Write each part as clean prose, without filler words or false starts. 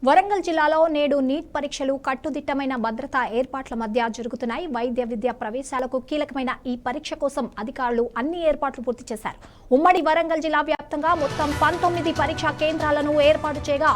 వరంగల్ జిల్లాలో నేడు నీట్ పరీక్షలు కట్టుదిట్టమైన భద్రతా ఏర్పాట్ల మధ్య జరుగుతున్నాయి. వైద్య విద్యా ప్రవేశాలకు కీలకమైన ఈ పరీక్ష కోసం అధికారులు అన్ని ఏర్పాట్లు పూర్తి చేశారు. ఉమ్మడి వరంగల్ జిల్లా వ్యాప్తంగా మొత్తం 19 పరీక్షా కేంద్రాలను ఏర్పాటు చేయగా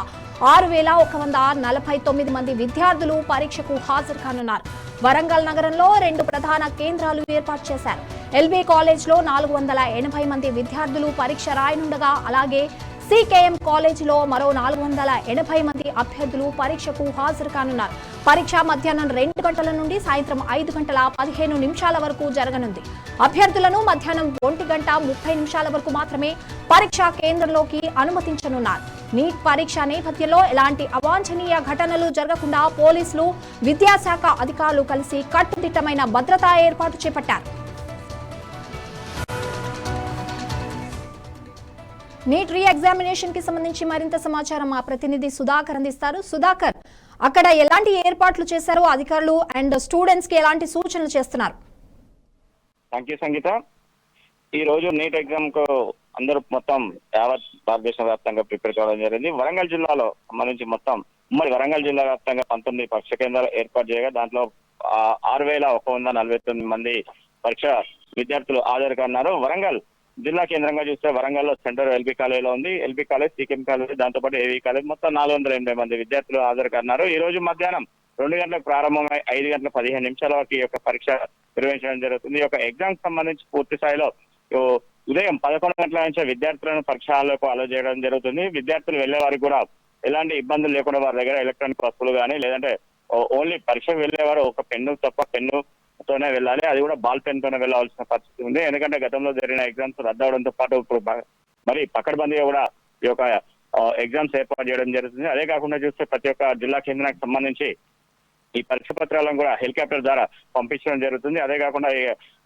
6149 మంది విద్యార్థులు పరీక్షకు హాజరు కానున్నారు. వరంగల్ నగరంలో 2 ప్రధాన కేంద్రాలు ఏర్పాటు చేశారు. ఎల్బీ కాలేజ్లో 480 మంది విద్యార్థులు పరీక్ష రాయనుండగా, అలాగే సికేఎం కాలేజీలో మరో 480 మంది అభ్యర్థులు పరీక్షకు హాజరు కానున్నారు. పరీక్ష మధ్యాహ్నం 2 గంటల నుండి సాయంత్రం 5 గంటల 15 నిమిషాల వరకు జరగనుంది. అభ్యర్థులను మధ్యాహ్నం 1 గంట 30 నిమిషాల వరకు మాత్రమే పరీక్షా కేంద్రంలోకి అనుమతించనున్నారు. నీట్ పరీక్ష నేపథ్యంలో ఎలాంటి అవాంఛనీయ ఘటనలు జరగకుండా పోలీసులు, విద్యాశాఖ అధికారులు కలిసి కట్టుదిట్టమైన భద్రతా ఏర్పాటు చేపట్టారు. నీట్ రీ ఎగ్జామినేషన్ కి సంబంధించి మరింత సమాచారం మా ప్రతినిధి సుధాకర్ అందిస్తారు. సుధాకర్, అక్కడ ఎలాంటి ఏర్పాట్లు చేశారు అధికారులు అండ్ స్టూడెంట్స్ కి ఎలాంటి సూచనలు చేస్తున్నారు? థ్యాంక్ యూ సంగీత. ఈ రోజు నీట్ ఎగ్జామ్ కు అందరూ మొత్తం యావత్ భారతదేశ వ్యాప్తంగా ప్రిపేర్ కావడం జరిగింది. వరంగల్ జిల్లాలో సంబంధించి మొత్తం ఉమ్మడి వరంగల్ జిల్లా వ్యాప్తంగా 19 పరీక్ష కేంద్రాలు ఏర్పాటు చేయగా దాంట్లో 6149 మంది పరీక్ష విద్యార్థులు హాజరు కానున్నారు. వరంగల్ జిల్లా కేంద్రంగా చూస్తే వరంగల్లో సెంటర్ ఎల్బీ కాలేజీలో ఉంది. ఎల్బీ కాలేజ్, సికెం కాలేజ్, దాంతో పాటు ఏవీ కాలేజ్ మొత్తం 480 మంది విద్యార్థులు హాజరు కానున్నారు. ఈ రోజు మధ్యాహ్నం 2 గంటలకు ప్రారంభమై 5 గంటల 15 నిమిషాల వరకు ఈ యొక్క పరీక్ష నిర్వహించడం జరుగుతుంది. ఈ యొక్క ఎగ్జామ్ సంబంధించి పూర్తి స్థాయిలో ఉదయం 11 గంటల నుంచి విద్యార్థులను పరీక్షలకు అలో చేయడం జరుగుతుంది. విద్యార్థులు వెళ్లే వారికి కూడా ఎలాంటి ఇబ్బందులు లేకుండా వారి దగ్గర ఎలక్ట్రానిక్ వస్తువులు కానీ, లేదంటే ఓన్లీ పరీక్షకు వెళ్లేవారు ఒక పెన్ను తప్ప పెన్నుతోనే వెళ్ళాలి. అది కూడా బాల్ పెన్ తోనే వెళ్లాల్సిన పరిస్థితి ఉంది. ఎందుకంటే గతంలో జరిగిన ఎగ్జామ్స్ రద్దు అవడంతో పాటు ఇప్పుడు మరి పకడ్బందీగా కూడా ఈ యొక్క ఎగ్జామ్స్ ఏర్పాటు చేయడం జరుగుతుంది. అదే కాకుండా చూస్తే ప్రతి ఒక్క జిల్లా కేంద్రానికి సంబంధించి ఈ పరీక్ష పత్రాలను కూడా హెలికాప్టర్ ద్వారా పంపించడం జరుగుతుంది. అదే కాకుండా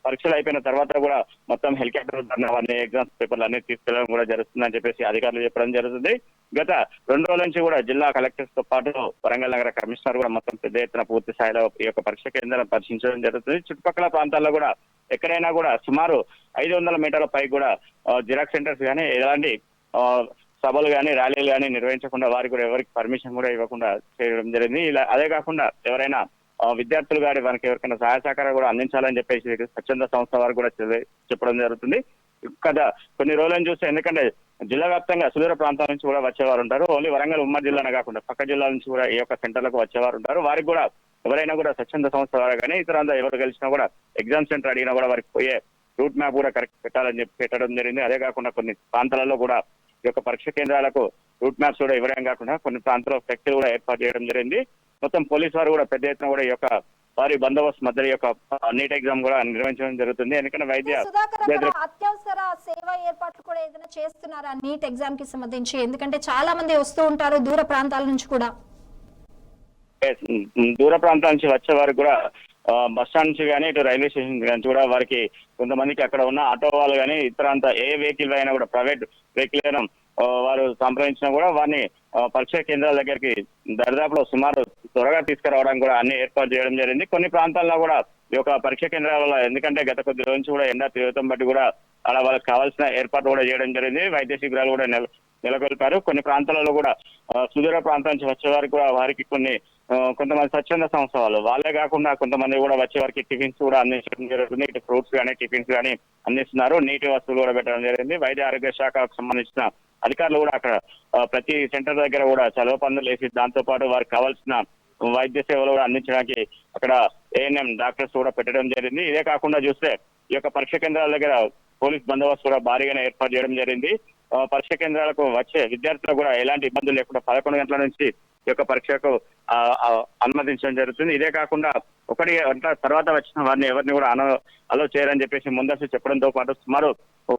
పరీక్షలు అయిపోయిన తర్వాత కూడా మొత్తం హెలికాప్టర్ ద్వారా అన్ని ఎగ్జామ్స్ పేపర్లు అన్ని తీసుకెళ్లడం కూడా జరుగుతుందని చెప్పేసి అధికారులు చెప్పడం జరుగుతుంది. గత 2 రోజుల నుంచి కూడా జిల్లా కలెక్టర్స్ తో పాటు వరంగల్ నగర కమిషనర్ కూడా మొత్తం పెద్ద ఎత్తున పూర్తి స్థాయిలో ఈ యొక్క పరీక్ష కేంద్రాలను పరిశీలించడం జరుగుతుంది. చుట్టుపక్కల ప్రాంతాల్లో కూడా ఎక్కడైనా కూడా సుమారు 500 మీటర్ల పైకి కూడా జిరాక్స్ సెంటర్స్ కానీ, ఎలాంటి సభలు కానీ, ర్యాలీలు కానీ నిర్వహించకుండా వారికి కూడా ఎవరికి పర్మిషన్ కూడా ఇవ్వకుండా చేయడం జరిగింది. ఇలా అదే కాకుండా ఎవరైనా విద్యార్థులు గారి వారికి ఎవరికైనా సహాయ సహకారం కూడా అందించాలని చెప్పేసి స్వచ్ఛంద సంస్థ వారు కూడా చెప్పడం జరుగుతుంది కదా. కొన్ని రోజులను చూస్తే, ఎందుకంటే జిల్లా వ్యాప్తంగా సుదూర ప్రాంతాల నుంచి కూడా వచ్చేవారు ఉంటారు. ఓన్లీ వరంగల్ ఉమ్మడి జిల్లానే కాకుండా పక్క జిల్లాల నుంచి కూడా ఈ యొక్క సెంటర్లకు వచ్చేవారు ఉంటారు. వారికి కూడా ఎవరైనా కూడా స్వచ్ఛంద సంస్థ ద్వారా కానీ ఇతర ఎవరు కలిసినా కూడా ఎగ్జామ్ సెంటర్ అడిగినా కూడా వారికి పోయే రూట్ మ్యాప్ కూడా కరెక్ట్ పెట్టాలని చెప్పి పెట్టడం జరిగింది. అదే కాకుండా కొన్ని ప్రాంతాలలో కూడా ఈ యొక్క పరీక్ష కేంద్రాలకు రూట్ మ్యాప్స్ కూడా ఇవ్వడం కాకుండా కొన్ని ప్రాంతాల్లో ఫ్లెక్సీలు కూడా ఏర్పాటు చేయడం జరిగింది. మొత్తం పోలీసు వారు కూడా పెద్ద ఎత్తున కూడా ఈ యొక్క వారి బందోబస్తు మధ్య యొక్క నీట్ ఎగ్జామ్ కూడా నిర్వహించడం జరుగుతుంది. ఎందుకంటే అత్యవసర సేవ ఏర్పాట్లు కూడా ఏదైనా చేస్తున్నారా నీట్ ఎగ్జామ్ కి సంబంధించి? ఎందుకంటే చాలా మంది వస్తూ ఉంటారు దూర ప్రాంతాల నుంచి కూడా. దూర ప్రాంతాల నుంచి వచ్చే వారికి కూడా బస్ స్టాండ్ నుంచి కానీ, ఇటు రైల్వే స్టేషన్ నుంచి కూడా వారికి కొంతమందికి అక్కడ ఉన్న ఆటో వాళ్ళు కానీ ఇతరంతా ఏ వెహికల్ అయినా కూడా ప్రైవేట్ వెహికల్ అయినా వారు సంప్రదించినా కూడా వారిని పరీక్షా కేంద్రాల దగ్గరికి దరిదాపులో సుమారు త్వరగా తీసుకురావడానికి కూడా అన్ని ఏర్పాటు చేయడం జరిగింది. కొన్ని ప్రాంతాల్లో కూడా ఈ యొక్క పరీక్షా కేంద్రాల ఎందుకంటే గత కొద్ది రోజు నుంచి కూడా ఎండ తీవ్రతం బట్టి కూడా అలా వాళ్ళకి కావాల్సిన ఏర్పాటు కూడా చేయడం జరిగింది. వైద్య శిబిరాలు కూడా నెలకొల్పారు. కొన్ని ప్రాంతాలలో కూడా సుదూర ప్రాంతం నుంచి వచ్చే వారికి కూడా వారికి కొంతమంది స్వచ్ఛంద సంస్థ వాళ్ళే కాకుండా కొంతమంది కూడా వచ్చే వారికి టిఫిన్స్ కూడా అందించడం జరుగుతుంది. ఇటు ఫ్రూట్స్ కానీ, టిఫిన్స్ కానీ అందిస్తున్నారు. నీటి వస్తువులు కూడా పెట్టడం జరిగింది. వైద్య ఆరోగ్య శాఖకు సంబంధించిన అధికారులు కూడా అక్కడ ప్రతి సెంటర్ దగ్గర కూడా చలవ పన్నులు వేసి దాంతో పాటు వారికి కావాల్సిన వైద్య సేవలు కూడా అందించడానికి అక్కడ ఏఎన్ఎం డాక్టర్స్ కూడా పెట్టడం జరిగింది. ఇదే కాకుండా చూస్తే ఈ యొక్క పరీక్ష కేంద్రాల దగ్గర పోలీస్ బందోబస్తు కూడా భారీగానే ఏర్పాటు చేయడం జరిగింది. పరీక్ష కేంద్రాలకు వచ్చే విద్యార్థులకు కూడా ఎలాంటి ఇబ్బందులు లేకుండా 11 గంటల నుంచి ఈ యొక్క పరీక్షకు అనుమతించడం జరుగుతుంది. ఇదే కాకుండా 1 గంటల తర్వాత వచ్చిన వారిని ఎవరిని కూడా అలో చేయరని చెప్పేసి ముందస్తు చెప్పడంతో పాటు సుమారు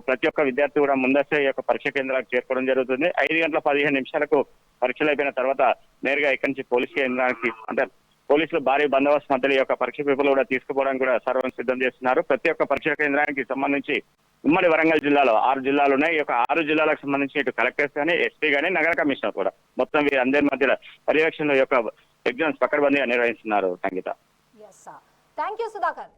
ప్రతి ఒక్క విద్యార్థి కూడా ముందస్తే ఈ యొక్క పరీక్ష కేంద్రాలకు చేరుకోవడం జరుగుతుంది. 5 గంటల 15 నిమిషాలకు పరీక్షలు అయిపోయిన తర్వాత నేరుగా ఇక్కడి నుంచి పోలీస్ కేంద్రానికి అంటే పోలీసులు భారీ బందోబస్తు మధ్యలో ఈ యొక్క పరీక్ష పేపర్లు కూడా తీసుకుపోవడానికి కూడా సర్వం సిద్ధం చేస్తున్నారు. ప్రతి ఒక్క పరీక్ష కేంద్రానికి సంబంధించి ఉమ్మడి వరంగల్ జిల్లాలో 6 జిల్లాలు ఉన్నాయి. ఈ యొక్క 6 జిల్లాలకు సంబంధించి ఇటు కలెక్టర్స్ కానీ, ఎస్పీ కానీ, నగర కమిషనర్ కూడా మొత్తం వీరందరి మధ్య పర్యవేక్షణలో యొక్క ఎగ్జామ్స్ పకడ్బందీగా నిర్వహిస్తున్నారు. సంగీత. Thank you Sudhakar.